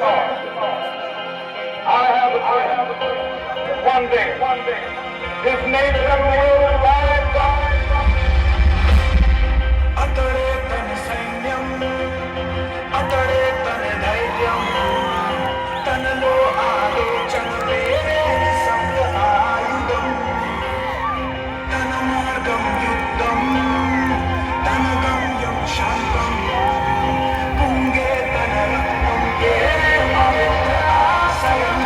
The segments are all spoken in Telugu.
One day, this nation will rise up. అతడే తన సైన్యం, అతడే తన ధైర్యం, తనలో ఆలోచన వేరే సభ్య ఆయుధం, తన మార్గం యుద్ధం, తన గమ్యం శాంతం, పొంగే తన రక్తం వేరే పవిత్ర ఆశయం.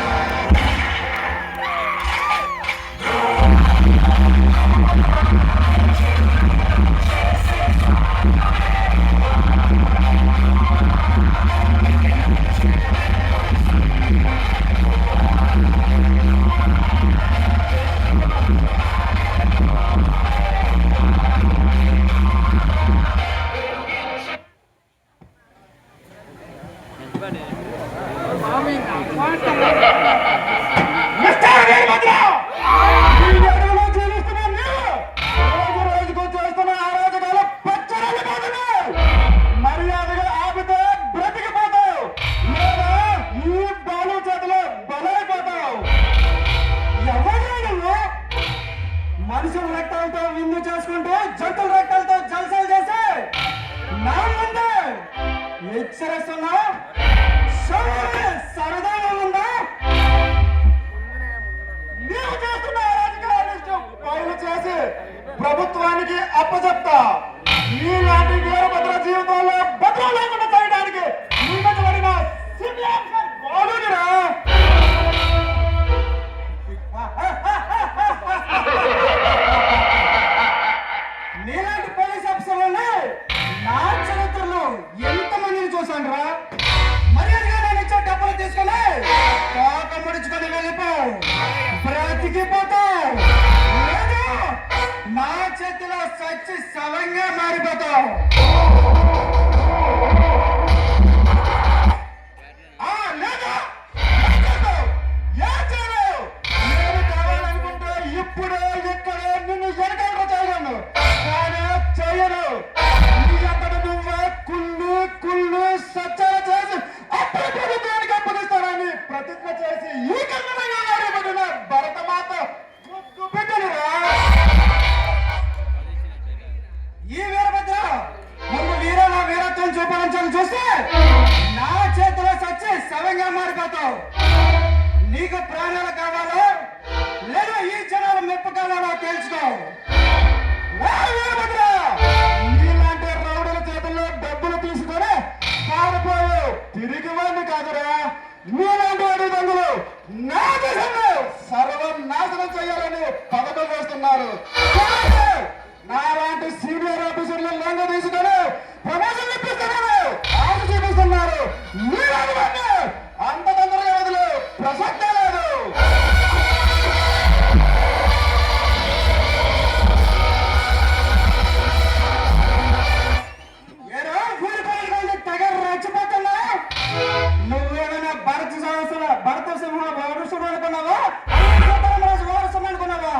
మనుషుల రక్తాలతో విందు చేసుకుంటూ జంతువుల రక్తాలతో జలసాలు చేసి నా ముందే హెచ్చరిస్తున్నా. సరదాగా ఉందా? నీవు చేస్తున్న అరాజకాలను పౌలు చేసి ప్రభుత్వానికి అప్పచెప్తా. నీలాంటి వీరభద్ర జీవితంలో భద్రం లేకుండా చేయడానికి నియమించబడిన బాలుడిరా. నీలాంటి పోలీస్ ఆఫీసర్లని నా చరిత్రలో ఎంతమందిని చూశాను రా. మర్యాదగా నేను ఇచ్చే డబ్బులు తీసుకొని కాక ముడుచుకొని వెళ్ళిపోవు, బ్రతికిపోతావు. లేదు నా చేతిలో చచ్చి శవంగా మారిపోతావు. ఇప్పుడు ఇక్కడ నిన్ను వెనకాల చేయను, కానీ చేయను. నీ అక్కడ నువ్వు కుళ్ళు సత్యాలు చేసి అప్పుడు ప్రభుత్వానికి అప్పగిస్తానని ప్రతిజ్ఞ చేసి ఈ కన్నడగా ఆడబడిన భరత మాత బిడ్డలురా. ఈ వీరభద్ర ముందు వీరత్వం చూపించాలని చూస్తే నా చేతిలో చచ్చి శవంగా మారిపోతావు. నీకు ప్రాణాలు కావాలా లేదా ఈ జనాల మెప్పు కావాలా తెలుసుకో. నీలాంటి రౌడుల చేతుల్లో డబ్బులు తీసుకొని పారిపోయి తిరిగి వాడిని కాదురా. నీలాంటి వాడి దొంగలు నా దేశంలో సర్వనాశనం చేయాలని పథకం వేస్తున్నారు. నాలాంటి సీనియర్ ఆఫీసర్లు లొంగ తీసుకొని ప్రమోషన్ ఇప్పిస్తున్నారు, ఆశ చూపిస్తున్నారు. నీలాంటి వాడిని అంత తొందరగా వదిలే ప్రసక్తే లేదు. నువ్వేమైనా భరత సింహ వారసుడు అనుకున్నావా, వారసుడు అనుకున్నావా?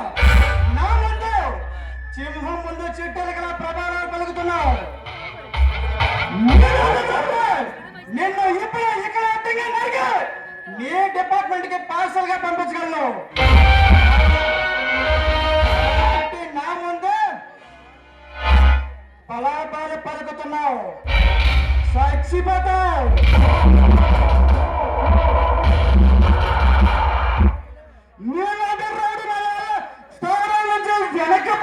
నా ముందు సింహం ముందు చిట్టెలకల ప్రభావాలు పలుకుతున్నావు. నిన్ను ఇప్పుడు ఇక్కడ అడ్డంగా నరిగి నీ డిపార్ట్మెంట్ కి పార్సల్ గా పంపించగలను. నా ముందు బలాబాలు పలుకుతున్నావు, చచ్చిపోతావు. నీలాంటి రోడ్డు స్థానం నుంచి వెనక్కి